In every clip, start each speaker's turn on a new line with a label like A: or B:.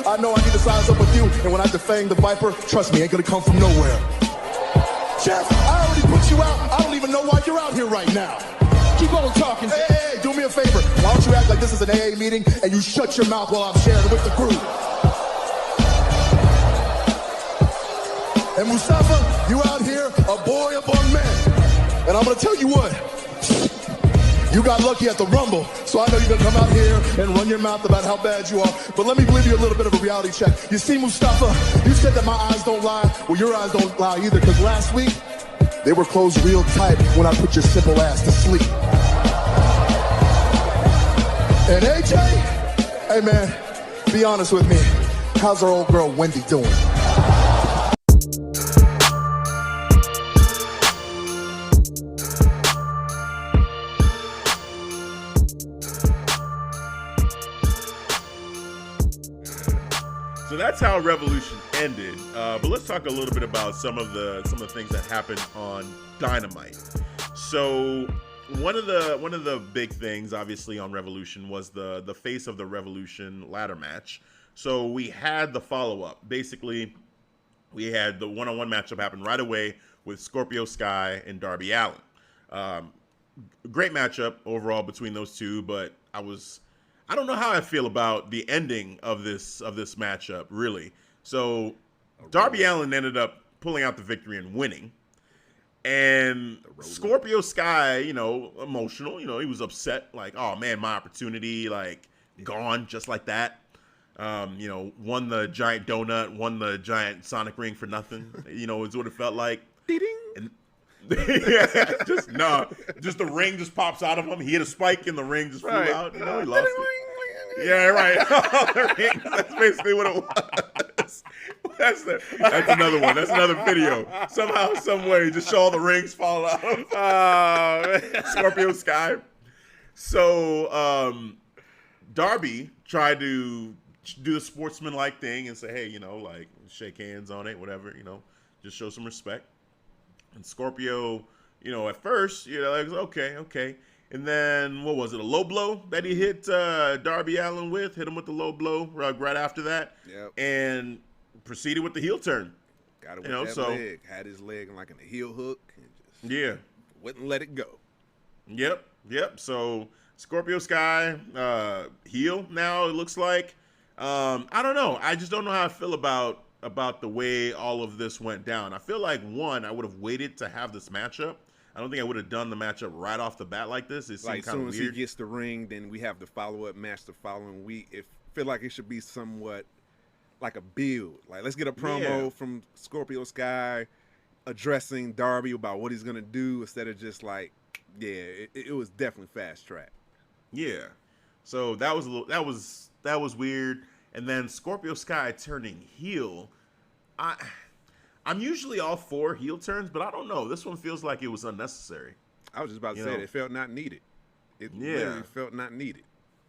A: I know I need to size up with you, and when I defang the Viper, trust me, ain't gonna come from nowhere. Jeff, I already put you out. I don't even know why you're out here right now. Keep on talking. Hey, do me a favor. Why don't you act like this is an AA meeting and you shut your mouth while I'm sharing with the group? And Mustafa, you out here, a boy among men. And I'm gonna tell you what, you got lucky at the Rumble, so I know you're gonna come out here and run your mouth about how bad you are. But let me give you a little bit of a reality check. You see, Mustafa, you said that my eyes don't lie. Well, your eyes don't lie either, because last week, they were closed real tight when I put your simple ass to sleep. And AJ, hey man, be honest with me. How's our old girl Wendy doing?
B: So that's how Revolution ended. But let's talk a little bit about some of the things that happened on Dynamite. So one of the big things, obviously, on Revolution was the Face of the Revolution ladder match. So we had the follow-up. Basically, we had the one-on-one matchup happen right away with Scorpio Sky and Darby Allin. Great matchup overall between those two, but I don't know how I feel about the ending of this matchup, really. So Darby Allin ended up pulling out the victory and winning. And Scorpio Sky, emotional, he was upset, like, oh man, my opportunity, like, gone just like that. Won the giant donut, won the giant Sonic ring for nothing, is what it felt like. And yeah, just the ring just pops out of him. He hit a spike and the ring just flew out. He lost it. Yeah, right. The ring, that's basically what it was. That's another one. That's another video. Somehow, some way, just show all the rings fall out of Scorpio Sky. So Darby tried to do the sportsman-like thing and say, hey, like, shake hands on it, whatever, just show some respect. And Scorpio, at first, like, okay. And then, what was it, a low blow that he hit Darby Allin with? Hit him with the low blow right after that.
C: Yep. And
B: proceeded with the heel turn.
C: Got it with that leg. Had his leg like in a heel hook. And just wouldn't let it go.
B: Yep. So, Scorpio Sky, heel now, it looks like. I don't know. I just don't know how I feel about the way all of this went down. I feel like, one, I would have waited to have this matchup. I don't think I would have done the matchup right off the bat like this. It seemed kind of weird.
C: As soon as he gets the ring, then we have the follow-up match the following week. It feel like it should be somewhat like a build. Like, let's get a promo from Scorpio Sky addressing Darby about what he's gonna do instead of just like, it was definitely fast track.
B: Yeah. So that was weird. And then Scorpio Sky turning heel. I'm usually all for heel turns, but I don't know. This one feels like it was unnecessary.
C: I was just about to say it felt not needed. It literally felt not needed.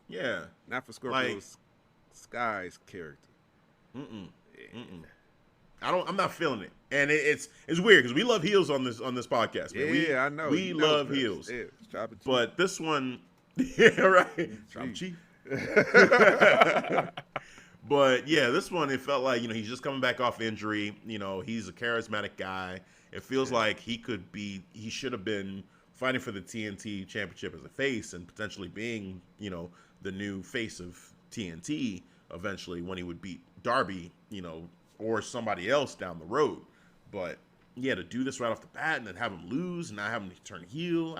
B: Yeah.
C: Not for Scorpio Sky's character.
B: I'm not feeling it. And it's weird because we love heels on this podcast, man.
C: I know.
B: We love heels.
C: Yeah,
B: but this one, right. But this one, it felt like, he's just coming back off injury. He's a charismatic guy. It feels like he should have been fighting for the TNT championship as a face and potentially being, the new face of TNT eventually when he would beat Darby, or somebody else down the road. But to do this right off the bat and then have him lose and not have him turn heel,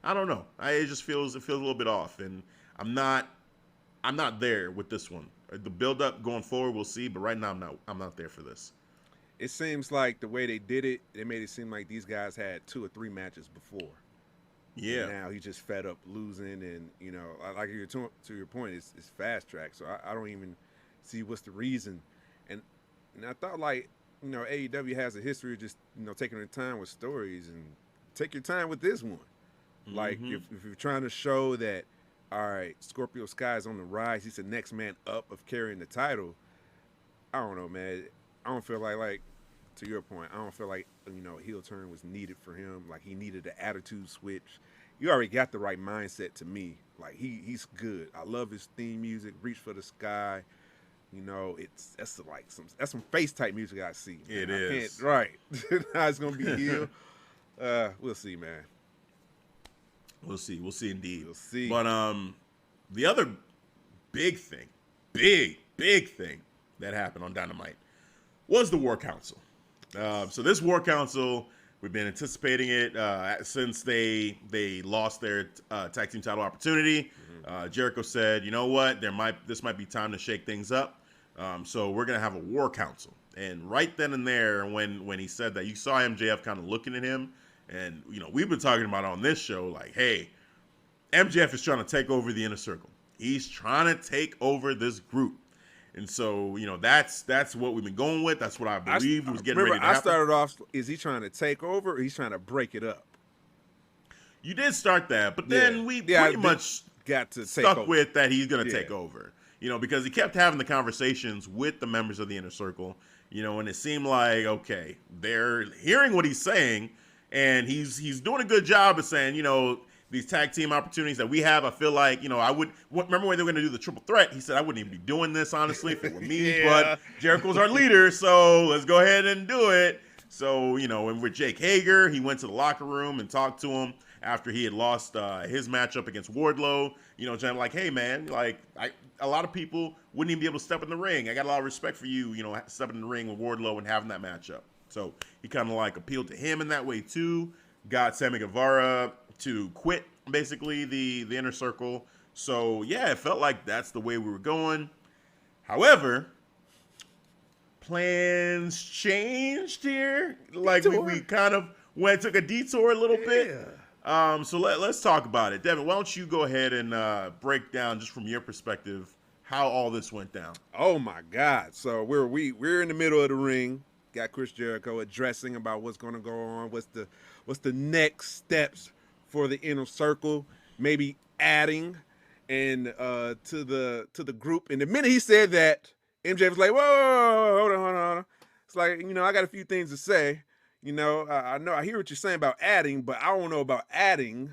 B: I don't know. It feels a little bit off, and I'm not there with this one. The build up going forward, we'll see. But right now, I'm not there for this.
C: It seems like the way they did it, they made it seem like these guys had 2 or 3 matches before.
B: Yeah.
C: And now he's just fed up losing, and like to your point, it's fast track. So I don't even see what's the reason. And I thought AEW has a history of just taking their time with stories, and take your time with this one. Mm-hmm. Like if you're trying to show that, all right, Scorpio Sky is on the rise. He's the next man up of carrying the title. I don't know, man. I don't feel like to your point, I don't feel like, a heel turn was needed for him. Like, he needed an attitude switch. You already got the right mindset to me. Like, he's good. I love his theme music, Reach for the Sky. that's some face type music I see. Man.
B: It is.
C: Right. Now it's gonna be heel. We'll see, man.
B: We'll see. We'll see indeed.
C: We'll see.
B: But the other big thing that happened on Dynamite was the War Council. So this War Council, we've been anticipating it since they lost their tag team title opportunity. Jericho said, you know what, this might be time to shake things up. So we're gonna have a War Council. And right then and there, when he said that, you saw MJF kind of looking at him, and we've been talking about on this show, like, hey, MJF is trying to take over the Inner Circle. He's trying to take over this group. And so, that's what we've been going with. That's what I believed was getting ready to happen.
C: I started off, is he trying to take over or he's trying to break it up?
B: You did start that, but then we pretty much
C: got to
B: stuck with that he's going to take over. Because he kept having the conversations with the members of the Inner Circle, and it seemed like, okay, they're hearing what he's saying, and he's doing a good job of saying, these tag team opportunities that we have, I feel like, remember when they were going to do the triple threat? He said, I wouldn't even be doing this, honestly, if it were me, but Jericho's our leader, so let's go ahead and do it. So, and with Jake Hager, he went to the locker room and talked to him after he had lost his matchup against Wardlow. Jen, like, hey, man, like, a lot of people wouldn't even be able to step in the ring. I got a lot of respect for you, stepping in the ring with Wardlow and having that matchup. So he kind of like appealed to him in that way too. Got Sammy Guevara to quit basically the Inner Circle. So yeah, it felt like that's the way we were going. However, plans changed here. Like we kind of took a detour a little bit. So let's talk about it. Devin, why don't you go ahead and break down just from your perspective how all this went down?
C: Oh my God! So we're in the middle of the ring. Got Chris Jericho addressing about what's going to go on. What's the next steps for the Inner Circle? Maybe adding and to the group. And the minute he said that, MJ was like, whoa, hold on. It's like, I got a few things to say. I know I hear what you're saying about adding, but I don't know about adding.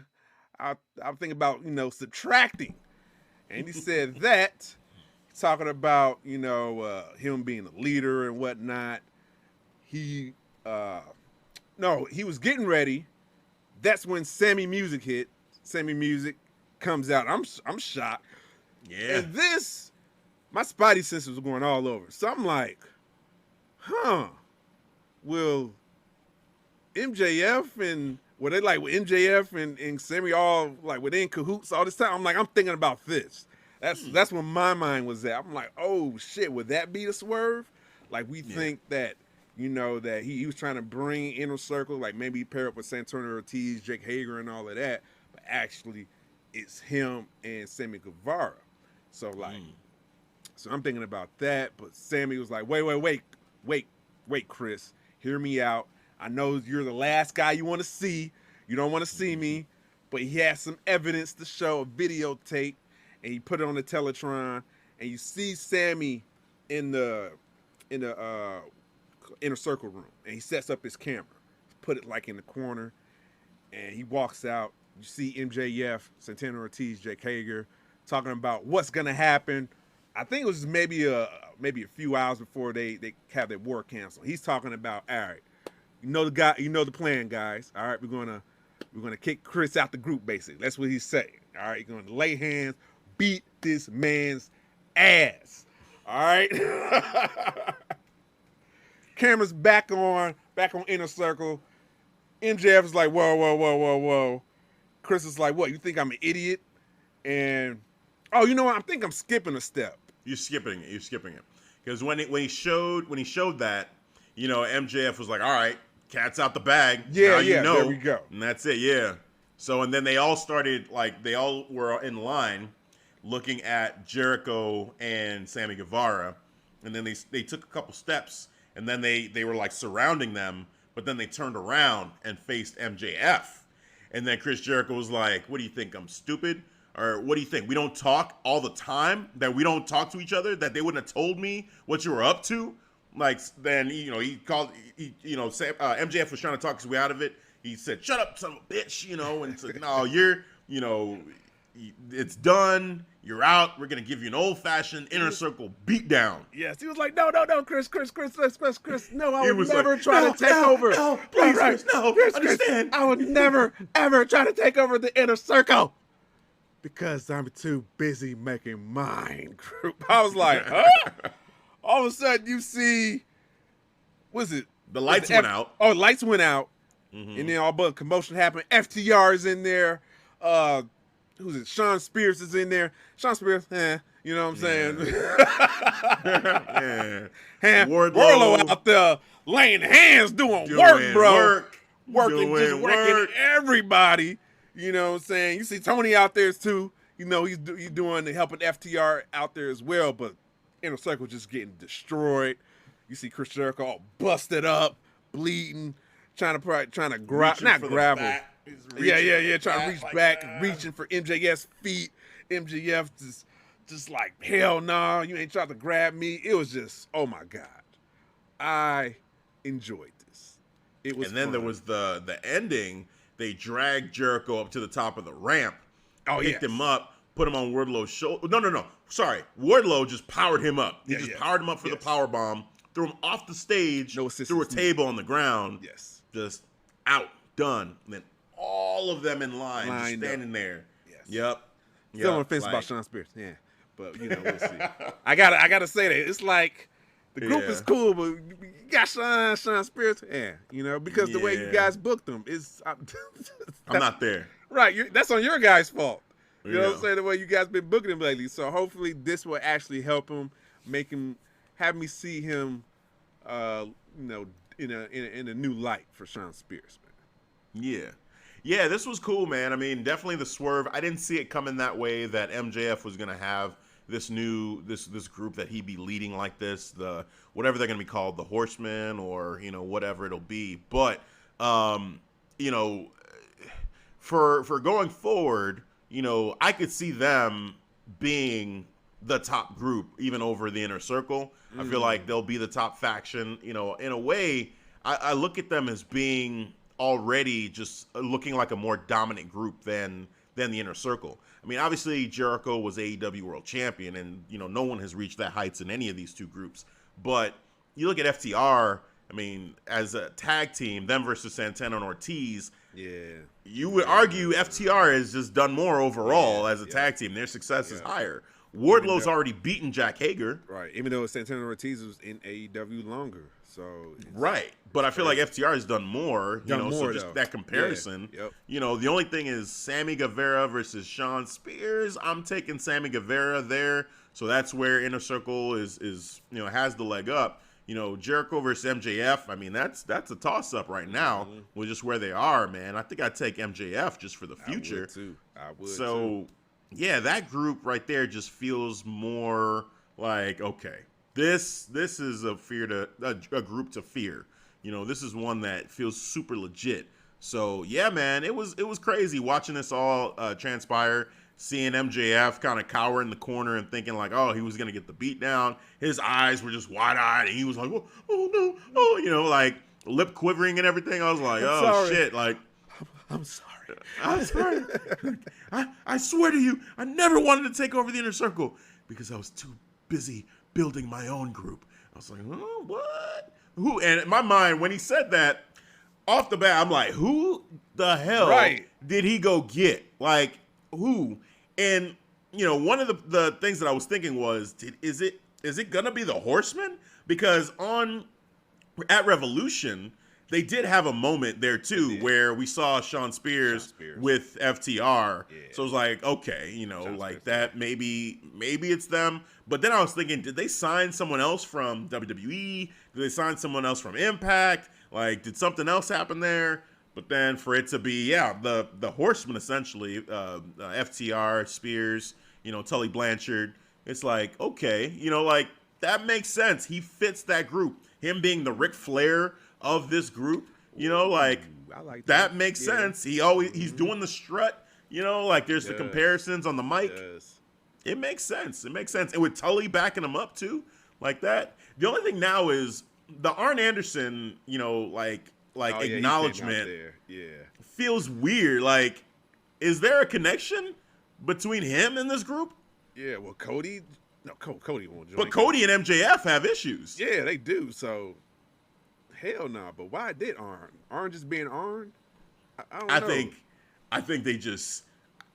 C: I'm thinking about, subtracting. And he said that, talking about, him being a leader and whatnot. He was getting ready. That's when Sammy Music hit. Sammy Music comes out. I'm shocked.
B: Yeah.
C: And this, my spidey senses were going all over. So I'm like, will MJF and were they like with MJF and Sammy all like were they in cahoots all this time? I'm thinking about this. That's where my mind was at. I'm like, oh shit, would that be the swerve? Like we think that, that he was trying to bring Inner Circle, like maybe pair up with Santana Ortiz, Jake Hager, and all of that. But actually, it's him and Sammy Guevara. So so I'm thinking about that. But Sammy was like, wait, Chris, hear me out. I know you're the last guy you want to see. You don't want to see me, but he has some evidence to show, a videotape, and he put it on the Teletron, and you see Sammy in the Inner Circle room, and he sets up his camera, put it like in the corner, and he walks out. You see MJF, Santana Ortiz, Jake Hager, talking about what's gonna happen. I think it was maybe a few hours before they have their war canceled. He's talking about, all right, the plan, guys. All right, we're gonna kick Chris out the group, basically. That's what he's saying. All right, you're gonna lay hands, beat this man's ass. All right. Camera's back on Inner Circle. MJF is like, whoa. Chris is like, what? You think I'm an idiot? And you know what? I think I'm skipping a step.
B: You're skipping it. Because when he showed that, MJF was like, all right, cat's out the bag.
C: Yeah,
B: now
C: there we go.
B: And that's it, yeah. So, and then they all started, they all were in line looking at Jericho and Sammy Guevara. And then they took a couple steps, and then they were surrounding them, but then they turned around and faced MJF. And then Chris Jericho was like, what do you think, I'm stupid? Or what do you think, we don't talk all the time? That we don't talk to each other? That they wouldn't have told me what you were up to? Then, he called, MJF was trying to talk his way out of it. He said, shut up, son of a bitch, and said, no, it's done. You're out. We're gonna give you an old-fashioned inner circle beatdown.
C: Yes, he was like, no, Chris, no, I
B: He
C: would
B: was
C: never
B: like,
C: try to take over.
B: No, please,
C: Right.
B: Chris, no,
C: Chris,
B: understand.
C: I would never, ever try to take over the inner circle because I'm too busy making mine group. I was like, huh? All of a sudden, you see,
B: The lights went out.
C: Oh, lights went out. Mm-hmm. And then all but commotion happened. FTR is in there. Who's it? Sean Spears is in there. Sean Spears, you know what I'm saying?
B: Yeah.
C: Wardlow out there laying hands, doing work, bro. Working, just working everybody. You know what I'm saying? You see Tony out there too. You know, he's doing helping FTR out there as well, but Inner Circle just getting destroyed. You see Chris Jericho all busted up, bleeding, trying to grab, not gravel. Yeah, trying to reach back, reaching for MJF's feet. MJF just like, hell no, you ain't trying to grab me. It was just, oh my God. I enjoyed this. It was
B: And then
C: fun.
B: there was the ending. They dragged Jericho up to the top of the ramp, picked him up, put him on Wardlow's shoulder. No. Sorry. Wardlow just powered him up. He powered him up for the power bomb, threw him off the stage, threw a table on the ground.
C: Yes.
B: Just out, done. And then all of them in line just standing there.
C: Yes.
B: Yep.
C: Still on the fence about Sean Spears. Yeah. But, we'll see. I gotta say that. It's like the group is cool, but you got Sean Spears. Yeah. Because the way you guys booked them is...
B: I'm not there.
C: Right. That's on your guys' fault. You know what I'm saying? The way you guys been booking him lately. So hopefully this will actually help him, have me see him, in a new light for Sean Spears, man.
B: Yeah, this was cool, man. I mean, definitely the swerve. I didn't see it coming that way, that MJF was gonna have this group that he'd be leading like this, the whatever they're gonna be called, the Horsemen, or whatever it'll be. But for going forward, I could see them being the top group, even over the Inner Circle. I feel like they'll be the top faction. In a way, I look at them as being already just looking like a more dominant group than the Inner Circle. I mean, obviously Jericho was AEW World Champion, and no one has reached that heights in any of these two groups. But you look at FTR. I mean, as a tag team, them versus Santana and Ortiz. Yeah. You would argue FTR has just done more overall as a tag team. Their success is higher. Wardlow's already beaten Jack Hager.
C: Right. Even though Santana and Ortiz was in AEW longer. So
B: right. But I feel like FTR has done more. So just that comparison.
C: Yeah. Yep.
B: The only thing is Sammy Guevara versus Sean Spears. I'm taking Sammy Guevara there. So that's where Inner Circle is has the leg up. Jericho versus MJF, I mean, that's a toss-up right now with just where they are, man. I think I'd take MJF just for the future.
C: I would,
B: too. Yeah, that group right there just feels more like, okay, this is a group to fear. This is one that feels super legit. So, yeah, man, it was crazy watching this all transpire. Seeing MJF kind of cower in the corner and thinking like, oh, he was going to get the beat down. His eyes were just wide-eyed, and he was like, oh no, like lip quivering and everything. I was like, shit. Like,
C: I'm sorry.
B: I'm sorry. I swear to you, I never wanted to take over the Inner Circle because I was too busy building my own group. I was like, oh, what? Who? And in my mind, when he said that, off the bat, I'm like, who the hell did he go get? Like, who? And one of the things that I was thinking was, is it gonna be the Horsemen? Because at Revolution, they did have a moment there too where we saw Sean Spears with FTR. Yeah. So it was like, okay, like that maybe it's them. But then I was thinking, did they sign someone else from WWE? Did they sign someone else from Impact? Like, did something else happen there? But then for it to be, the Horsemen essentially, FTR, Spears, Tully Blanchard, it's like, okay, like that makes sense. He fits that group. Him being the Ric Flair of this group, like
C: I like
B: that makes sense. He's doing the strut, like there's the comparisons on the mic. It makes sense. It makes sense. And with Tully backing him up too, like that. The only thing now is the Arn Anderson, acknowledgement feels weird. Like, is there a connection between him and this group.
C: Yeah, well, Cody won't join.
B: But Cody and MJF have issues.
C: Yeah, they do. So, hell no. But why did Arn? Arn just being Arn? I don't know.
B: I think they just.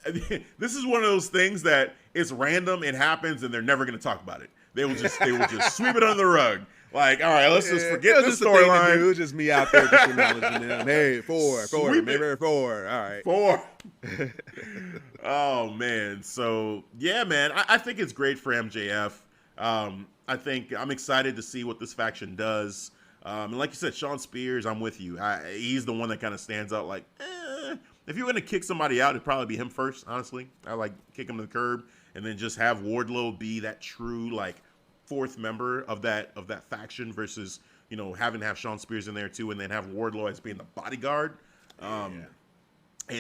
B: This is one of those things that it's random, it happens, and they're never going to talk about it. They will just sweep it under the rug. Like, all right, let's just forget this storyline.
C: It was just me out there just acknowledging them. Hey, four, maybe 4. All right,
B: 4. Oh man, so yeah, man, I think it's great for MJF. I think I'm excited to see what this faction does. And like you said, Sean Spears, I'm with you. He's the one that kind of stands out. Like, if you're going to kick somebody out, it'd probably be him first, honestly. I like kick him to the curb and then just have Wardlow be that true, like, 4th member of that faction versus, you know, having to have Sean Spears in there too and then have Wardlow as being the bodyguard. And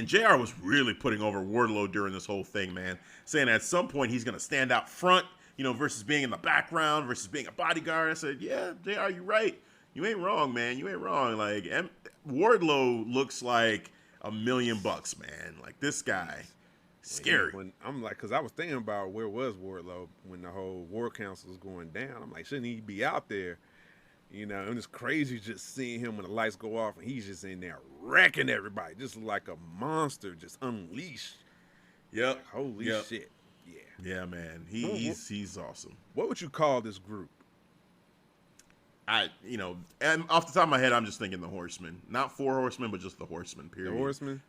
B: JR was really putting over Wardlow during this whole thing, man, saying at some point he's going to stand out front, you know, versus being in the background versus being a bodyguard. I said, yeah, JR, you're right. You ain't wrong, man. You ain't wrong. Like, Wardlow looks like $1 million, man. Like, this guy, scary.
C: When I'm like, because I was thinking about where was Wardlow when the whole War Council was going down. I'm like, shouldn't he be out there? You know, and it's crazy just seeing him when the lights go off and he's just in there wrecking everybody, just like a monster, just unleashed.
B: Yep.
C: Like, holy shit. Yeah.
B: Yeah, man. He's awesome.
C: What would you call this group?
B: And off the top of my head, I'm just thinking the Horsemen. Not 4 Horsemen, but just the Horsemen, period.
C: The Horsemen?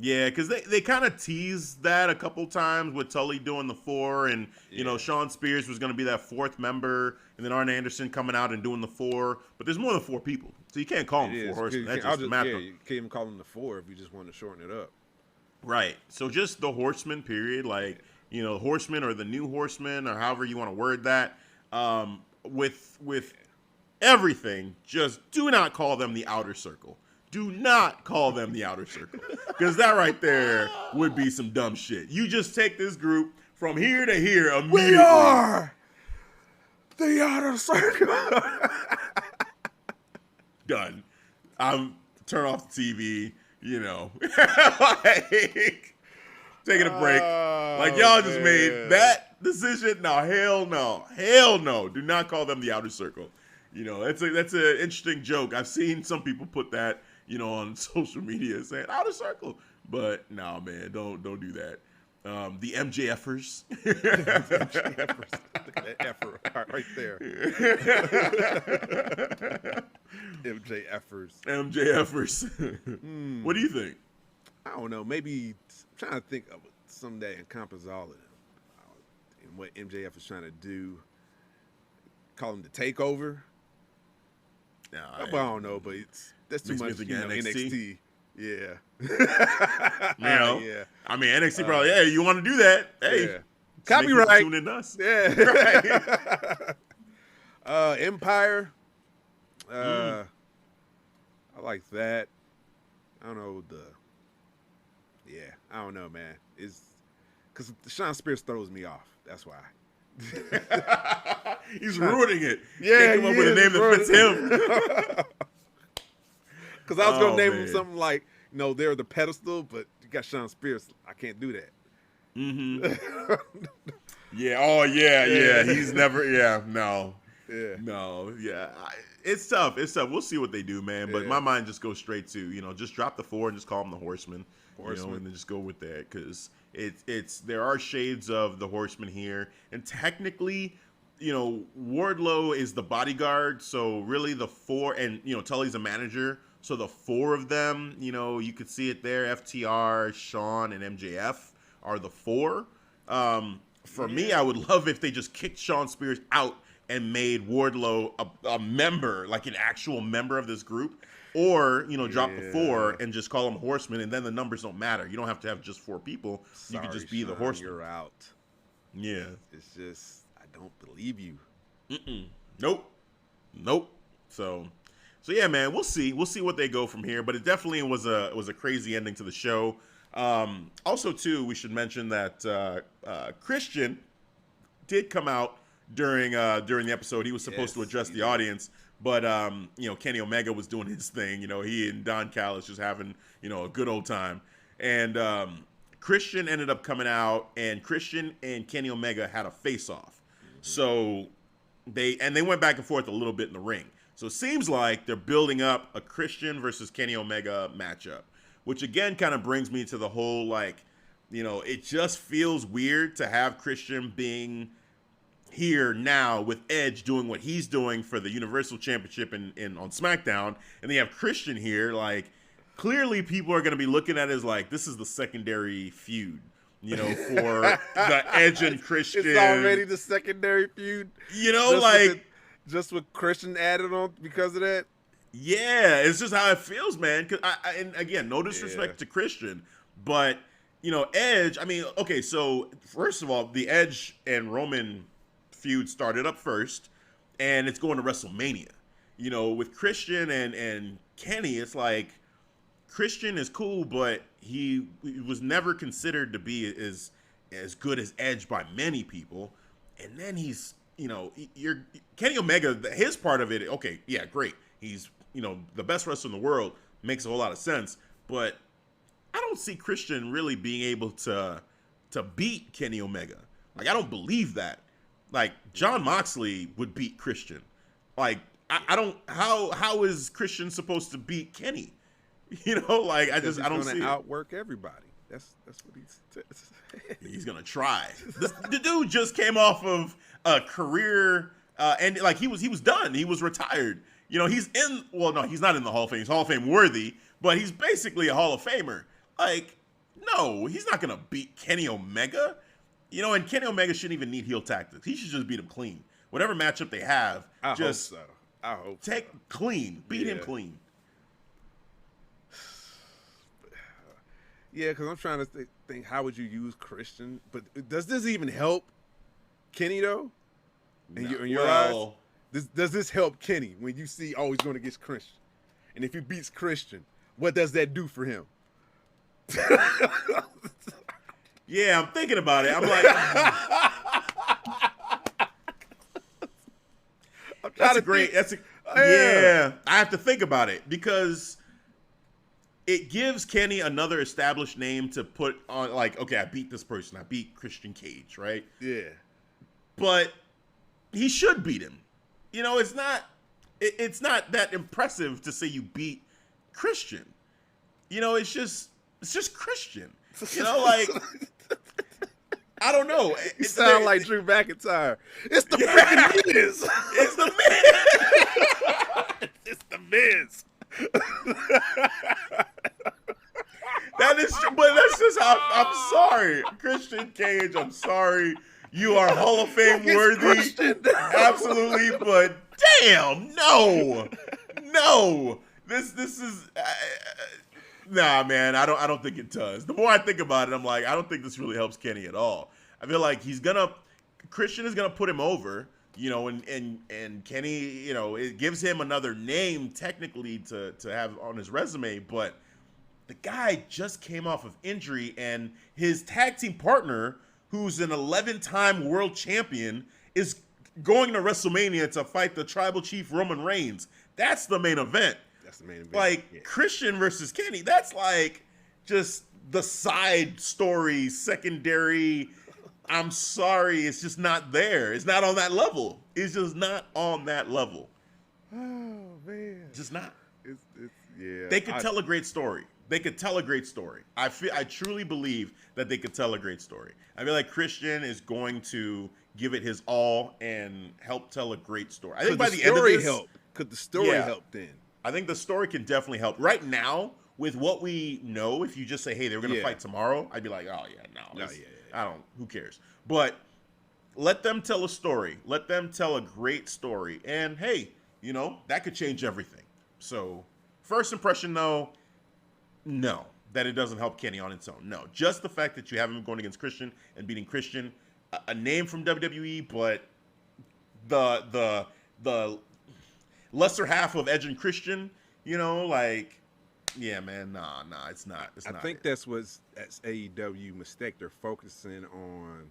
B: Yeah, because they kind of teased that a couple times with Tully doing the 4, and, you know, Sean Spears was going to be that 4th member, and then Arn Anderson coming out and doing the 4. But there's more than 4 people, so you can't call them 4 Horsemen. That's just math.
C: Yeah, you can't even call them the 4 if you just want to shorten it up.
B: Right. So just the Horsemen, period. Like, you know, Horsemen or the New Horsemen or however you want to word that. With everything, just do not call them the Outer Circle. Do not call them the Outer Circle. Because that right there would be some dumb shit. You just take this group from here to here immediately.
C: We are the Outer Circle.
B: Done. I'm turn off the TV, you know. Like, taking a break. Like, y'all just made that decision. No, hell no. Hell no. Do not call them the Outer Circle. You know, that's an interesting joke. I've seen some people put that, you know, on social media saying Outer Circle. But no, man, don't do that. The MJFers.
C: MJFers. Look at that effort right there.
B: MJFers. What do you think?
C: I don't know. Maybe I'm trying to think of something that encompasses all of them. And what MJF is trying to do. Call him the Takeover.
B: No,
C: I don't know, but that's too much. NXT. Yeah.
B: Yeah. I mean, NXT probably. Hey, you want to do that? Hey,
C: yeah. Copyright.
B: Tune in us.
C: Yeah. Right. Empire. I like that. I don't know I don't know, man. It's because Sean Spears throws me off. That's why.
B: He's ruining it.
C: Yeah,
B: come up with a name that fits him.
C: Because I was gonna name him something like, you know, they're the pedestal, but you got Sean Spears. I can't do that.
B: Mm-hmm. Yeah. Oh, yeah. He's never. Yeah. No.
C: Yeah.
B: No. Yeah. It's tough. We'll see what they do, man. But my mind just goes straight to, you know, just drop the 4 and just call them the Horsemen. You know, and then just go with that because there are shades of the Horsemen here, and technically, you know, Wardlow is the bodyguard, so really the 4, and you know, Tully's a manager, so the 4 of them, you know, you could see it there. FTR, Sean, and MJF are the 4. For me, I would love if they just kicked Sean Spears out and made Wardlow a member, like an actual member of this group. Or, you know, drop the 4 and just call them Horsemen, and then the numbers don't matter. You don't have to have just 4 people. You could just be the Horsemen.
C: You're out.
B: Yeah.
C: It's just, I don't believe you.
B: Nope. So yeah, man, we'll see. We'll see what they go from here. But it definitely was a crazy ending to the show. Also, too, we should mention that Christian did come out during the episode. He was supposed to address the audience. But, you know, Kenny Omega was doing his thing. You know, he and Don Callis just having, you know, a good old time. And Christian ended up coming out, and Christian and Kenny Omega had a face-off. So they went back and forth a little bit in the ring. So it seems like they're building up a Christian versus Kenny Omega matchup, which again kind of brings me to the whole, like, you know, it just feels weird to have Christian being here now with Edge doing what he's doing for the Universal Championship in on SmackDown, and they have Christian here. Like, clearly people are going to be looking at it as like, this is the secondary feud, you know, for the Edge and Christian.
C: It's already the secondary feud.
B: You know,
C: just with Christian added on because of that.
B: Yeah, it's just how it feels, man. Cause and again, no disrespect to Christian, but you know, Edge. I mean, okay, so first of all, the Edge and Roman feud started up first, and it's going to WrestleMania. You know, with Christian and Kenny, it's like Christian is cool, but he was never considered to be as good as Edge by many people. And then he's, you know, Kenny Omega, his part of it, okay, yeah, great. He's, you know, the best wrestler in the world, makes a whole lot of sense, but I don't see Christian really being able to beat Kenny Omega. Like, I don't believe that. Like, John Moxley would beat Christian. Like, I don't, how is Christian supposed to beat Kenny? You know, like, I don't see it.
C: He's going to outwork everybody. That's what
B: he's going to try. The dude just came off of a career, and like, he was done. He was retired. You know, he's not in the Hall of Fame. He's Hall of Fame worthy, but he's basically a Hall of Famer. Like, no, he's not going to beat Kenny Omega. You know, and Kenny Omega shouldn't even need heel tactics. He should just beat him clean. Whatever matchup they have,
C: I hope so.
B: Clean. Beat him clean.
C: Yeah, because I'm trying to think, how would you use Christian? But does this even help Kenny, though? In your eyes? Does this help Kenny when you see, oh, he's going against Christian? And if he beats Christian, what does that do for him?
B: Yeah, I'm thinking about it. I'm like, yeah. I have to think about it because it gives Kenny another established name to put on. Like, okay, I beat this person. I beat Christian Cage, right?
C: Yeah.
B: But he should beat him. You know, it's not that impressive to say you beat Christian. You know, it's just Christian. You know, like, I don't know.
C: You sound like Drew McIntyre. It's the freaking Miz.
B: It's the Miz.
C: It's the Miz.
B: That is true, but that's just how. I'm sorry, Christian Cage. I'm sorry. You are Hall of Fame worthy, absolutely. But damn, no. This is. Nah, man, I don't think it does. The more I think about it, I'm like, I don't think this really helps Kenny at all. I feel like Christian is gonna put him over, you know, and Kenny, you know, it gives him another name technically to have on his resume, but the guy just came off of injury, and his tag team partner, who's an 11-time world champion, is going to WrestleMania to fight the tribal chief Roman Reigns. That's the main event.
C: That's the main event.
B: Like, yeah. Christian versus Kenny, that's like just the side story, secondary. I'm sorry, it's just not there. It's not on that level. It's just not on that level.
C: Oh, man.
B: Just not.
C: It's yeah.
B: They could tell a great story. They could tell a great story. I truly believe that they could tell a great story. I feel like Christian is going to give it his all and help tell a great story. I think by the end of this,
C: could the story help then?
B: I think the story can definitely help. Right now, with what we know, if you just say, hey, they're going to fight tomorrow, I'd be like, oh, yeah, no. I don't, who cares? But let them tell a story. Let them tell a great story. And, hey, you know, that could change everything. So, first impression, though, no, that it doesn't help Kenny on its own. No, just the fact that you have him going against Christian and beating Christian, a name from WWE, but the lesser half of Edge and Christian, you know, like, yeah, man, nah, it's not.
C: I think that's AEW mistake. They're focusing on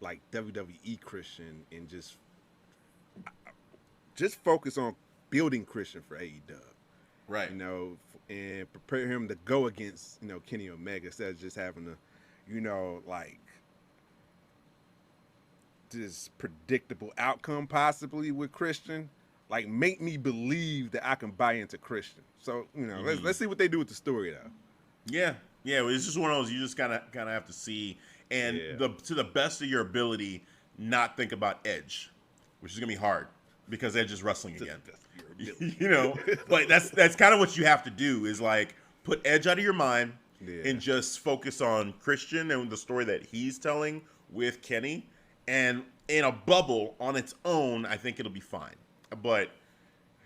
C: like WWE Christian and just focus on building Christian for AEW.
B: Right.
C: You know, and prepare him to go against, Kenny Omega instead of just having to, like this predictable outcome possibly with Christian. Like, make me believe that I can buy into Christian. So, let's see what they do with the story though.
B: Yeah. It's just one of those you just kind of have to see, and to the best of your ability, not think about Edge, which is gonna be hard because Edge is wrestling again. But that's kind of what you have to do is like put Edge out of your mind and just focus on Christian and the story that he's telling with Kenny, and in a bubble on its own, I think it'll be fine. But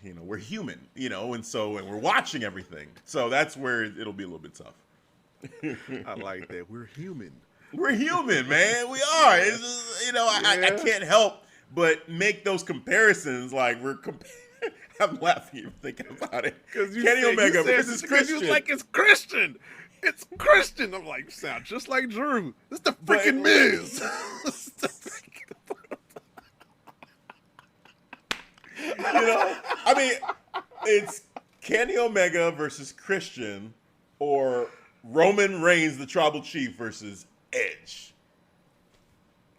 B: we're human, and we're watching everything, so that's where it'll be a little bit tough.
C: I like that. We're human.
B: We're human, man. We are. It's just, I can't help but make those comparisons. Like I'm laughing thinking about it. Kenny Omega versus Christian.
C: You was like, it's Christian. It's Christian. I'm like, you sound just like Drew. This is the freaking Miz.
B: I mean, it's Kenny Omega versus Christian, or Roman Reigns, the Tribal Chief, versus Edge.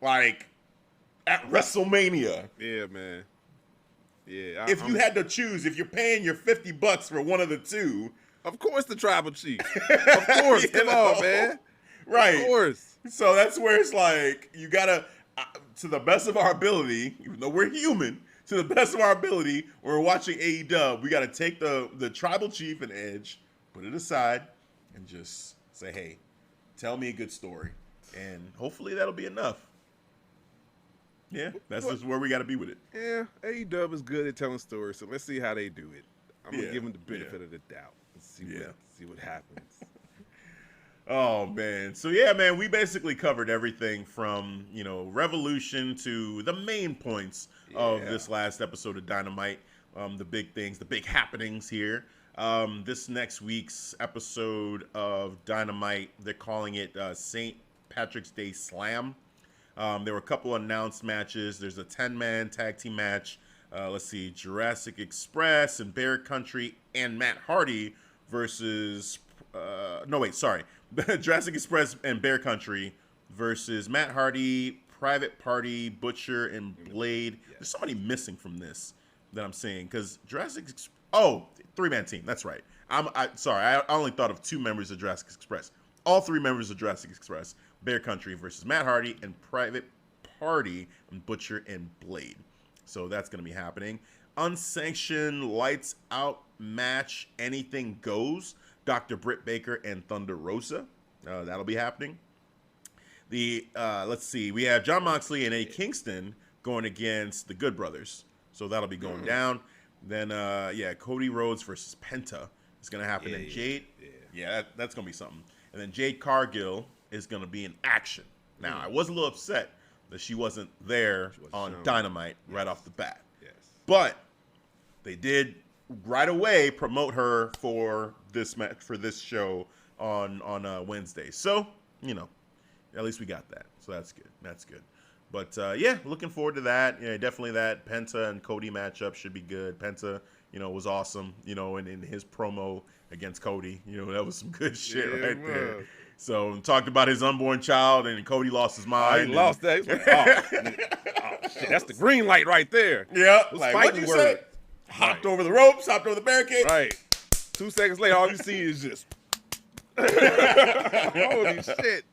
B: Like, at WrestleMania.
C: Yeah, man. Yeah.
B: If you had to choose, if you're paying your $50 for one of the two.
C: Of course the Tribal Chief. Of course. Come on, man.
B: Right.
C: Of course.
B: So that's where it's like, you gotta, to the best of our ability, even though we're human, to the best of our ability, when we're watching AEW, we gotta take the Tribal Chief and Edge, put it aside, and just say, hey, tell me a good story. And hopefully that'll be enough. Yeah, that's just where we got to be with it.
C: Yeah, AEW is good at telling stories, so let's see how they do it. I'm going to give them the benefit of the doubt and see what happens.
B: Oh, man. So, yeah, man, we basically covered everything from, Revolution to the main points of this last episode of Dynamite, the big things, the big happenings here. This next week's episode of Dynamite, they're calling it St. Patrick's Day Slam. There were a couple announced matches. There's a 10-man tag team match. Let's see, Jurassic Express and Bear Country and Matt Hardy versus... Jurassic Express and Bear Country versus Matt Hardy, Private Party, Butcher, and Blade. There's somebody missing from this that I'm seeing, because Jurassic... three-man team. That's right. I only thought of 2 members of Jurassic Express. All 3 members of Jurassic Express, Bear Country versus Matt Hardy and Private Party and Butcher and Blade. So that's going to be happening. Unsanctioned Lights Out match, Anything Goes. Dr. Britt Baker and Thunder Rosa. That'll be happening. Let's see. We have Jon Moxley and Eddie Kingston going against the Good Brothers. So that'll be going down. Then, Cody Rhodes versus Penta is going to happen. And Jade, that's going to be something. And then Jade Cargill is going to be in action. Now, I was a little upset that she wasn't there on Dynamite right off the bat.
C: Yes.
B: But they did right away promote her for this match, for this show on Wednesday. So, at least we got that. So that's good. That's good. But, looking forward to that. Yeah, definitely that Penta and Cody matchup should be good. Penta, was awesome, and in his promo against Cody, that was some good shit there. So, talked about his unborn child, and Cody lost his mind.
C: He lost that. He was like, shit, that's the green light right there.
B: Yeah. Like, what'd you say? Hopped over the ropes, hopped over the barricade.
C: Right. 2 seconds later, all you see is just... Holy shit.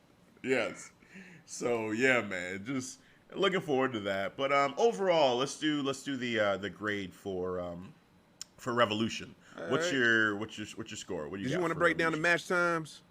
B: Yes. So, yeah, man, just... looking forward to that. But overall, let's do the grade for Revolution. What's your score? What do
C: you want to break down the match times?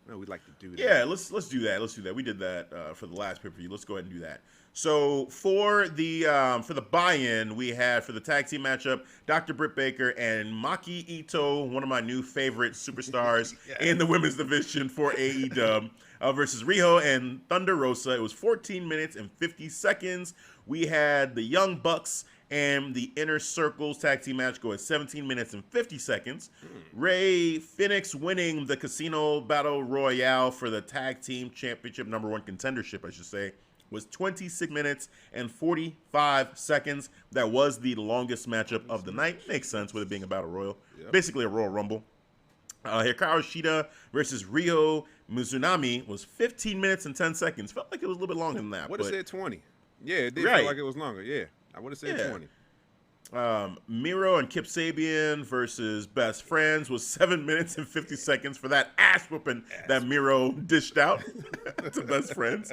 C: No, we'd like to do that.
B: Yeah, let's do that. We did that for the last pay-per-view. Let's go ahead and do that. So for the buy-in, we had for the tag team matchup, Dr. Britt Baker and Maki Ito, one of my new favorite superstars in the women's division for AEW. Versus Riho and Thunder Rosa. It was 14 minutes and 50 seconds. We had the Young Bucks and the Inner Circles tag team match go at 17 minutes and 50 seconds. Ray Phoenix winning the Casino Battle Royale for the tag team championship, #1 contendership, I should say, was 26 minutes and 45 seconds. That was the longest matchup of the night. Makes sense with it being a Battle Royal. Yep. Basically a Royal Rumble. Hikaru Shida versus Ryo Mizunami was 15 minutes and 10 seconds. Felt like it was a little bit longer than that.
C: Would have said 20. Yeah, it did
B: Right.
C: feel like it was longer. Yeah, I would have said 20.
B: Miro and Kip Sabian versus Best Friends was 7 minutes and 50 seconds for that ass whooping that Miro dished out to Best Friends.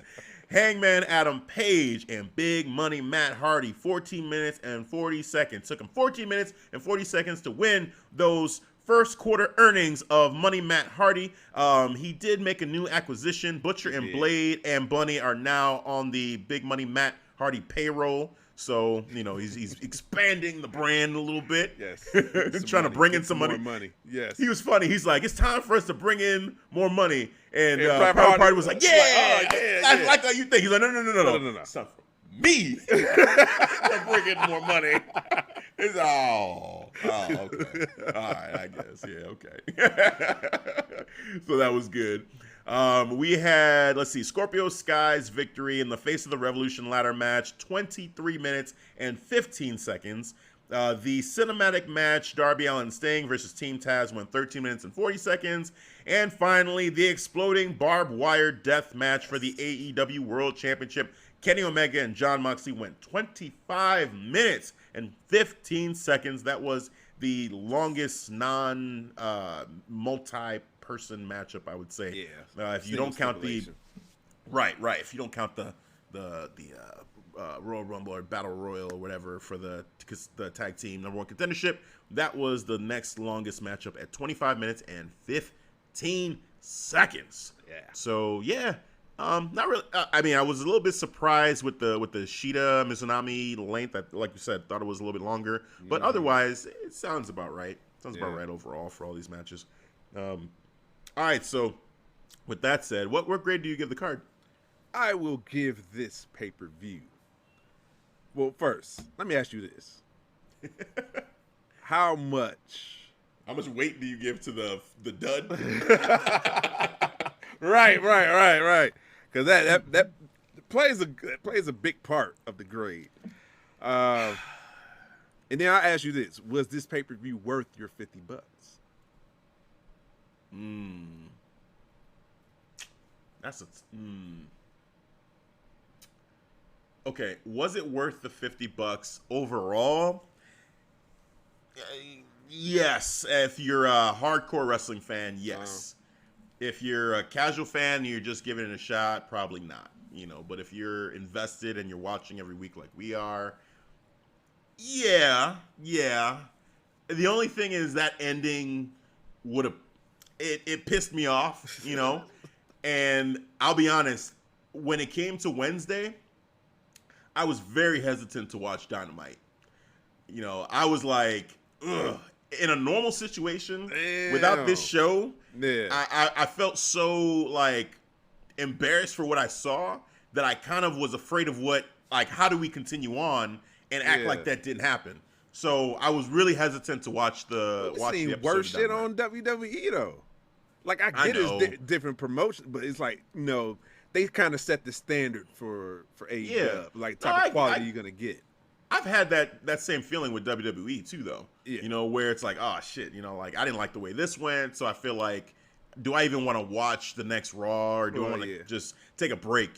B: Hangman Adam Page and Big Money Matt Hardy, 14 minutes and 40 seconds. Took him 14 minutes and 40 seconds to win those first quarter earnings of Money Matt Hardy. He did make a new acquisition. Butcher and Blade and Bunny are now on the Big Money Matt Hardy payroll. So, he's expanding the brand a little bit.
C: Yes.
B: Trying to bring in some money.
C: More money. Yes.
B: He was funny. He's like, it's time for us to bring in more money. And Private Party was like, I like how you think. He's like, no. It's time for me to bring in more money. It's okay. All right, I guess. Yeah, okay. So that was good. We had, Scorpio Sky's victory in the Face of the Revolution ladder match, 23 minutes and 15 seconds. The cinematic match, Darby Allin Sting versus Team Taz, went 13 minutes and 40 seconds. And finally, the exploding barbed wire death match for the AEW World Championship. Kenny Omega and Jon Moxley went 25 minutes and 15 seconds. That was the longest multi-person matchup, I would say.
C: Yeah.
B: If you don't count the right. If you don't count the Royal Rumble or Battle Royal or whatever for the tag team #1 contendership, that was the next longest matchup at 25 minutes and 15 seconds.
C: Yeah.
B: So yeah. Not really. I was a little bit surprised with the Shida Mizunami length. Like you said, thought it was a little bit longer, but otherwise, it sounds about right. Sounds about right overall for all these matches. All right. So, with that said, what grade do you give the card?
C: I will give this pay-per-view. Well, first, let me ask you this: How much
B: weight do you give to the dud?
C: Right. Because that plays a big part of the grade. And then I'll ask you this: was this pay-per-view worth your $50?
B: Okay, was it worth the $50 overall? Yes. If you're a hardcore wrestling fan, yes. If you're a casual fan and you're just giving it a shot, probably not. But if you're invested and you're watching every week like we are, yeah. The only thing is that ending it pissed me off, And I'll be honest, when it came to Wednesday, I was very hesitant to watch Dynamite. I was like, ugh. In a normal situation, without this show, I felt so embarrassed for what I saw that I kind of was afraid of how do we continue on and act like that didn't happen. So I was really hesitant to watch the episode.
C: Worse shit on WWE though. I get it's different promotion, but it's they kind of set the standard for AEW, type of quality you're gonna get.
B: I've had that same feeling with WWE too, though. Yeah. Where it's like, oh shit, I didn't like the way this went, so I feel like, do I even want to watch the next Raw, or do I want to just take a break,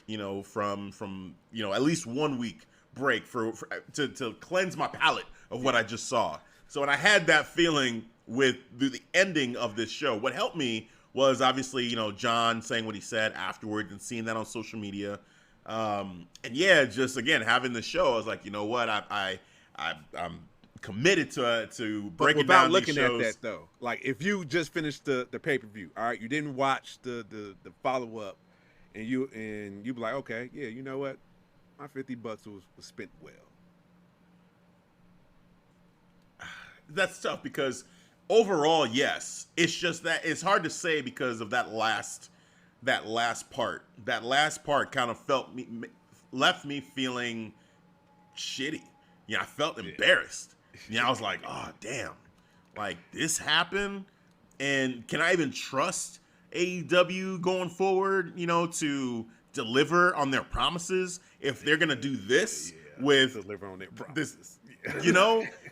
B: from at least 1 week break to cleanse my palate of what I just saw. So when I had that feeling with the ending of this show, what helped me was obviously, John saying what he said afterwards and seeing that on social media. And just again having the show, I was like, you know what, I'm committed to breaking down these shows. Without looking at that
C: though, if you just finished the pay-per-view, all right, you didn't watch the follow-up, and you be like, okay, yeah, you know what, my $50 was spent well.
B: That's tough because overall, yes, it's just that it's hard to say because of that last part. That last part kind of left me feeling shitty. I felt embarrassed. I was like, oh damn, this happened, and can I even trust AEW going forward? To deliver on their promises if they're gonna do this with
C: deliver on their promises.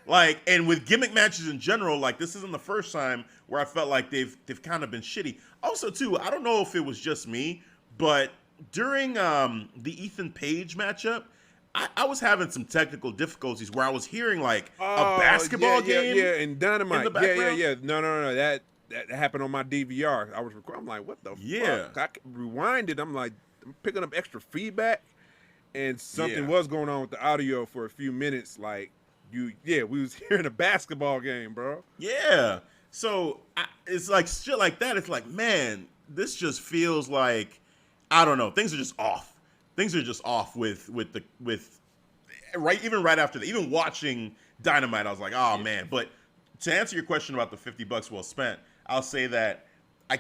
B: Like, and with gimmick matches in general, like this isn't the first time where I felt like they've kind of been shitty. Also, too, I don't know if it was just me, but during the Ethan Page matchup, I was having some technical difficulties where I was hearing like a basketball game.
C: Yeah, and Dynamite.
B: in the background.
C: Yeah. No. That happened on my DVR. I was recording. I'm like, what the fuck? I rewinded. I'm like, I'm picking up extra feedback, and something was going on with the audio for a few minutes. Like, we was hearing a basketball game, bro.
B: Yeah. So it's like shit like that. It's like, man, this just feels like, I don't know. Things are just off. Things are just off with right after that. Even watching Dynamite, I was like, oh man. But to answer your question about the $50 well spent, I'll say that I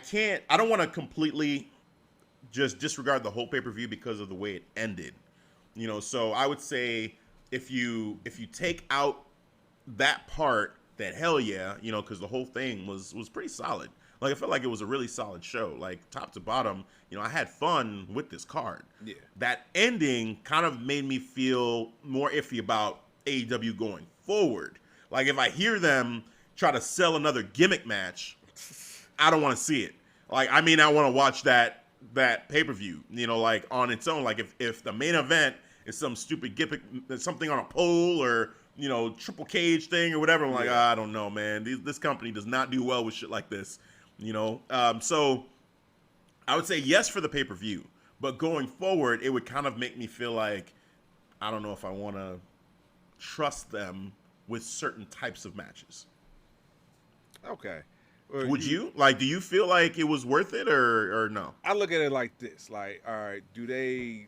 B: don't want to completely just disregard the whole pay-per-view because of the way it ended. You know, so I would say if you take out that part, that hell yeah, you know, because the whole thing was pretty solid. Like, I felt like it was a really solid show. Like, top to bottom, you know, I had fun with this card.
C: Yeah.
B: That ending kind of made me feel more iffy about AEW going forward. Like, if I hear them try to sell another gimmick match, I don't want to see it. Like, I mean, I want to watch that pay-per-view, you know, like, on its own. Like, if the main event is some stupid gimmick, something on a pole or, you know, triple cage thing or whatever, I'm like, I don't know, man. This company does not do well with shit like this. You know, so I would say yes for the pay-per-view, but going forward, it would kind of make me feel like I don't know if I want to trust them with certain types of matches.
C: Okay. Well,
B: Would you? Like, do you feel like it was worth it or no?
C: I look at it like this. Like, all right, I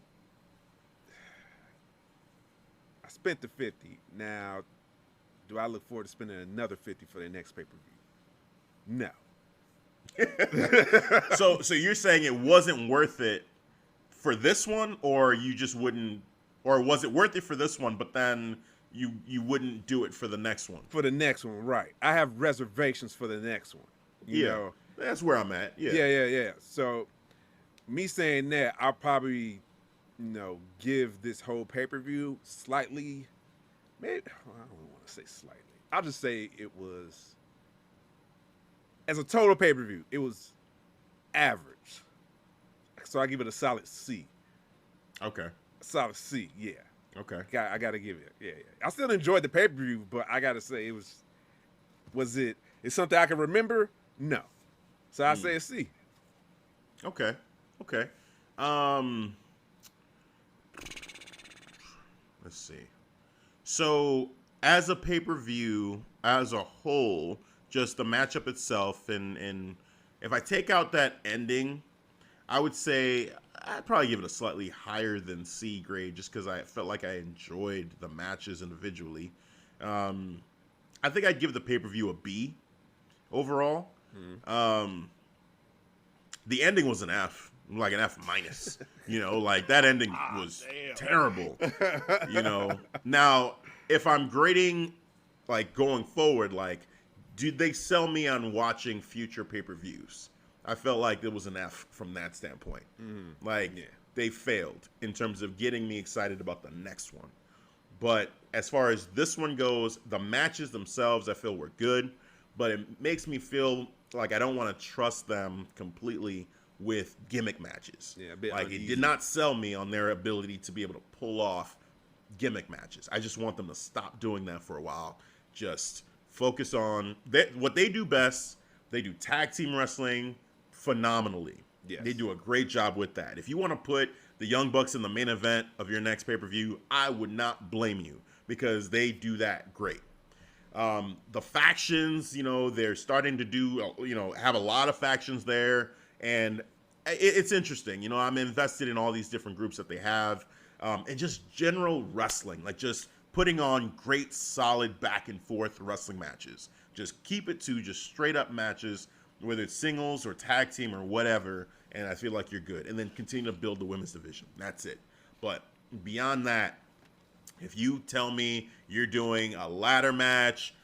C: spent the 50. Now, do I look forward to spending another 50 for the next pay-per-view? No.
B: So you're saying it wasn't worth it for this one, or you just wouldn't, or was it worth it for this one, but then you wouldn't do it for the next one?
C: For the next one, right. I have reservations for the next one. You know?
B: That's where I'm at.
C: Yeah. So me saying that, I'll probably, give this whole pay-per-view slightly, maybe, I don't want to say slightly. I'll just say it was, as a total pay-per-view, it was average. So I give it a solid C.
B: Okay.
C: A solid C, yeah.
B: Okay.
C: I got to give it, yeah. I still enjoyed the pay-per-view, but I got to say it's something I can remember? No. So I say a C.
B: Okay. Let's see. So as a pay-per-view, as a whole, just the matchup itself, and if I take out that ending, I would say I'd probably give it a slightly higher than C grade, just because I felt like I enjoyed the matches individually. I think I'd give the pay-per-view a B overall. The ending was an F, like an F minus. Like that ending was terrible. Now if I'm grading, like going forward, like, did they sell me on watching future pay-per-views? I felt like it was an F from that standpoint. They failed in terms of getting me excited about the next one. But as far as this one goes, the matches themselves I feel were good, but it makes me feel like I don't want to trust them completely with gimmick matches.
C: Yeah, a bit
B: like
C: uneasy.
B: It did not sell me on their ability to be able to pull off gimmick matches. I just want them to stop doing that for a while. Just focus on what they do best. They do tag team wrestling phenomenally.
C: Yes.
B: They do a great job with that. If you want to put the Young Bucks in the main event of your next pay-per-view, I would not blame you, because they do that great. The factions, they're starting to do, have a lot of factions there, and it's interesting. I'm invested in all these different groups that they have, and just general wrestling, like just putting on great, solid back and forth wrestling matches. Just keep it to just straight up matches, whether it's singles or tag team or whatever, and I feel like you're good. And then continue to build the women's division. That's it. But beyond that, if you tell me you're doing a ladder match,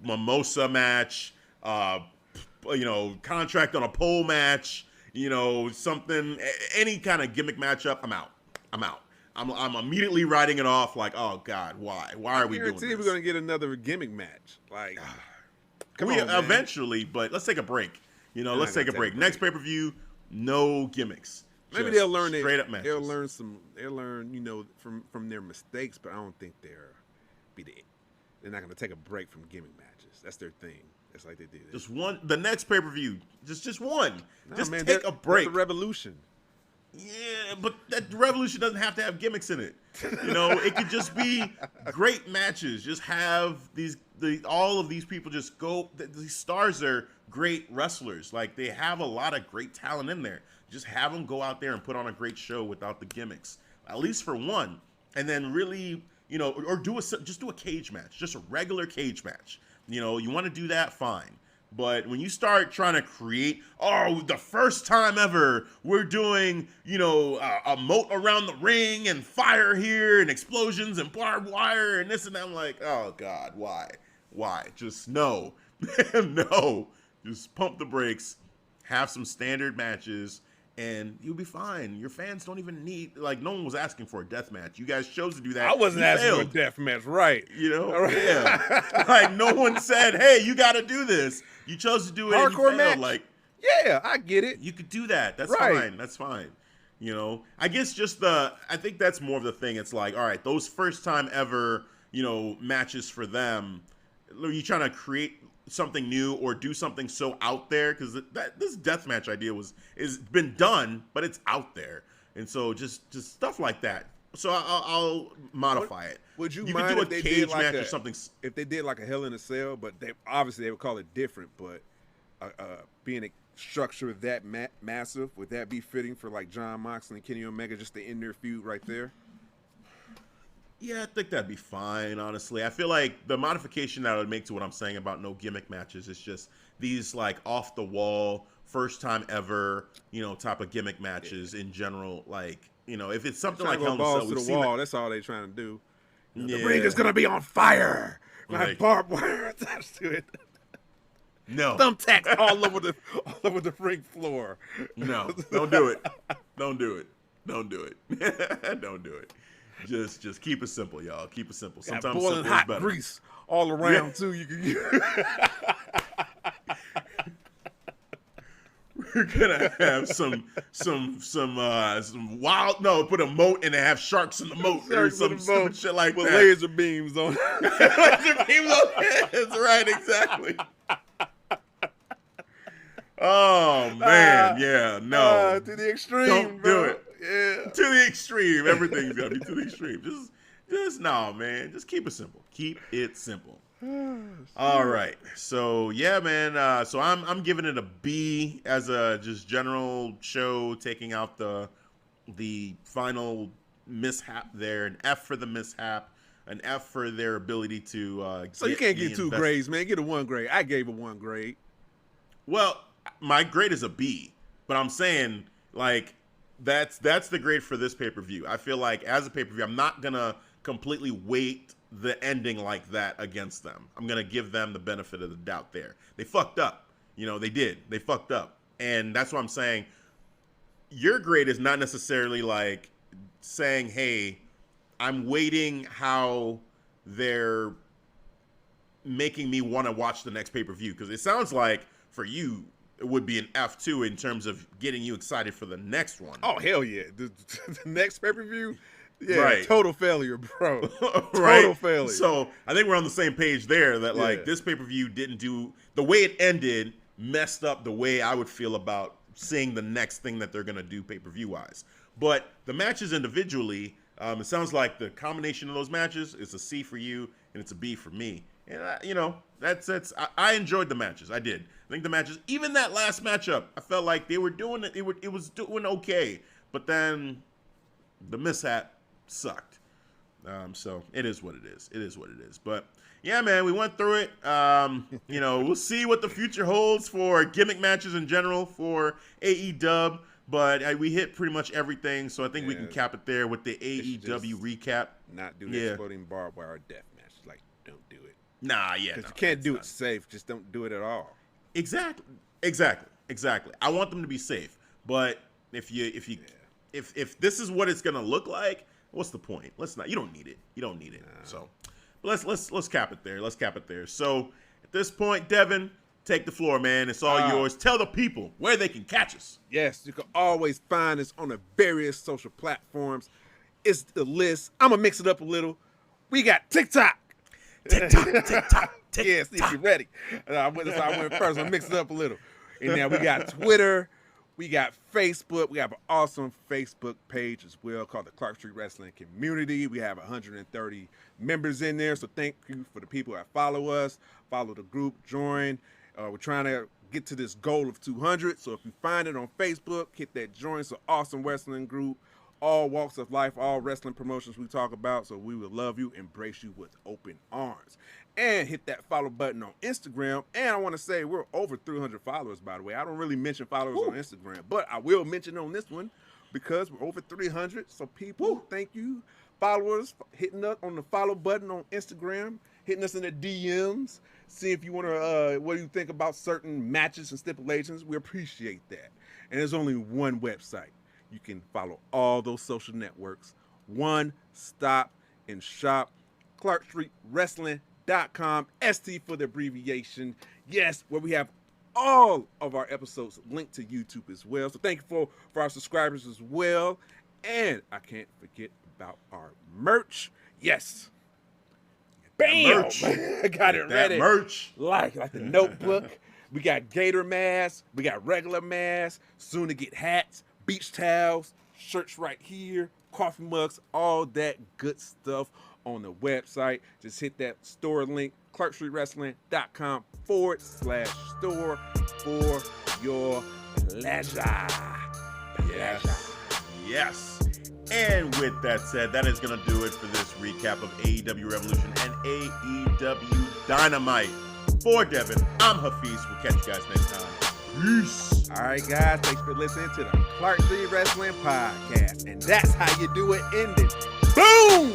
B: mimosa match, contract on a pole match, something, any kind of gimmick matchup, I'm out. I'm immediately writing it off like, oh God, why are we doing this?
C: We're gonna get another gimmick match. Like, come on, man.
B: Eventually, but let's take a break. Let's take a break. Next pay-per-view, no gimmicks.
C: Maybe they'll learn
B: straight up matches.
C: They'll learn, from their mistakes, but I don't think they're not gonna take a break from gimmick matches. That's their thing. That's like they do.
B: Just one. The next pay-per-view, just one.
C: No,
B: just
C: man,
B: take a break.
C: The Revolution.
B: Yeah, but that Revolution doesn't have to have gimmicks in it. It could just be great matches. Just have all of these people just go. These stars are great wrestlers. Like, they have a lot of great talent in there. Just have them go out there and put on a great show without the gimmicks, at least for one. And then really, or just do a cage match, just a regular cage match. You want to do that, fine. But when you start trying to create, the first time ever, we're doing, a moat around the ring and fire here and explosions and barbed wire and this and that, I'm like, oh God, why? Just no. No. Just pump the brakes, have some standard matches, and you'll be fine. Your fans don't even need, no one was asking for a death match. You guys chose to do that.
C: I wasn't asking for a death match, right?
B: Yeah. No one said, hey, you got to do this. You chose to do it.
C: Hardcore match. Yeah, I get it.
B: You could do that. That's
C: right.
B: fine. That's fine. I guess I think that's more of the thing. It's like, all right, those first time ever, matches for them, are you trying to create something new or do something so out there? Because this deathmatch idea is been done, but it's out there, and so just stuff like that. So I'll modify it.
C: Would you
B: could
C: mind
B: do
C: if they
B: cage
C: did
B: match or something?
C: If they did like a Hell in a Cell, but they would call it different. But being a structure that massive, would that be fitting for like John Moxley and Kenny Omega just to end their feud right there?
B: Yeah, I think that'd be fine, honestly. I feel like the modification that I would make to what I'm saying about no gimmick matches is just these like off the wall, first time ever, type of gimmick matches in general. Like, if it's something like Hell in a Cell,
C: to the wall, that's all they're trying to do.
B: Yeah.
C: The ring is gonna be on fire.
B: Like,
C: barbed wire attached to it.
B: No.
C: Thumbtacks all over the ring floor.
B: No, don't do it. Don't do it. Don't do it. Don't do it. Just keep it simple, y'all. Keep it simple. Sometimes
C: boiling
B: simple
C: hot
B: is better.
C: grease all around too. You can.
B: We're gonna have some wild put a moat and have sharks in the moat or some shit like
C: with
B: that.
C: Laser beams on.
B: Laser beams on heads, right? Exactly. Oh man, yeah, no.
C: To the extreme.
B: Don't
C: bro.
B: do it.
C: Yeah.
B: To the extreme. Everything's gotta be to the extreme. Just no, man. Just keep it simple. Keep it simple. All right. So yeah, man. So I'm giving it a B as a just general show, taking out the final mishap there. An F for the mishap. An F for their ability to.
C: So you can't get 2 grades, man. Get a 1 grade. I gave a 1 grade.
B: Well, my grade is a B, but I'm saying like that's the grade for this pay-per-view. I feel like as a pay-per-view, I'm not gonna completely weight the ending like that against them. I'm gonna give them the benefit of the doubt there. They fucked up. They did. They fucked up. And that's what I'm saying. Your grade is not necessarily like saying, hey, I'm waiting how they're making me want to watch the next pay-per-view. Because it sounds like for you, it would be an F2 in terms of getting you excited for the next one.
C: Oh, hell yeah. The next pay-per-view, yeah,
B: right.
C: Total failure, bro.
B: Right?
C: Total failure.
B: So I think we're on the same page there that like this pay-per-view didn't do, the way it ended messed up the way I would feel about seeing the next thing that they're going to do pay-per-view wise. But the matches individually, it sounds like the combination of those matches is a C for you and it's a B for me. And I enjoyed the matches. I did. I think the matches, even that last matchup, I felt like they were doing it. It was doing okay, but then the mishap sucked. So it is what it is. It is what it is. But yeah, man, we went through it. We'll see what the future holds for gimmick matches in general for AEW. But we hit pretty much everything, so I think we can cap it there with the AEW recap.
C: Not do the exploding barbed wire death match. Like, don't do it.
B: Nah, yeah.
C: Because you can't do it safe. Just don't do it at all.
B: Exactly. I want them to be safe. But if this is what it's gonna look like, What's the point? Let's not. You don't need it. You don't need it. Nah. So, but let's cap it there. Let's cap it there. So at this point, Devin, take the floor, man. It's all yours. Tell the people where they can catch us.
C: Yes, you can always find us on the various social platforms. It's the list. I'm gonna mix it up a little. We got TikTok.
B: TikTok.
C: Yes, if you're ready. I went first. I'm mixing it up a little. And now we got Twitter. We got Facebook. We have an awesome Facebook page as well called the Clark Street Wrestling Community. We have 130 members in there. So thank you for the people that follow us, follow the group, join. We're trying to get to this goal of 200. So if you find it on Facebook, hit that join. It's an awesome wrestling group. All walks of life, all wrestling promotions we talk about. So we will love you, embrace you with open arms. And hit that follow button on Instagram. And I want to say we're over 300 followers, by the way. I don't really mention followers on Instagram, but I will mention on this one because we're over 300. So people, thank you. Followers, hitting us on the follow button on Instagram, hitting us in the DMs, see if you want to, what do you think about certain matches and stipulations. We appreciate that. And there's only one website. You can follow all those social networks. One stop and shop. ClarkStreetWrestling.com. ST for the abbreviation. Yes, where we have all of our episodes linked to YouTube as well. So thank you for our subscribers as well. And I can't forget about our merch. Yes. Bam!
B: Merch.
C: I got it ready.
B: Merch.
C: Like the notebook. We got gator masks. We got regular masks. Soon to get hats, beach towels, shirts right here, coffee mugs, all that good stuff on the website. Just hit that store link, ClarkStreetWrestling.com/store for your pleasure.
B: Yes. And with that said, that is going to do it for this recap of AEW Revolution and AEW Dynamite. For Devin, I'm Hafeez. We'll catch you guys next time. Peace.
C: All right, guys. Thanks for listening to the Clark Street Wrestling Podcast. And that's how you do it ended. Boom!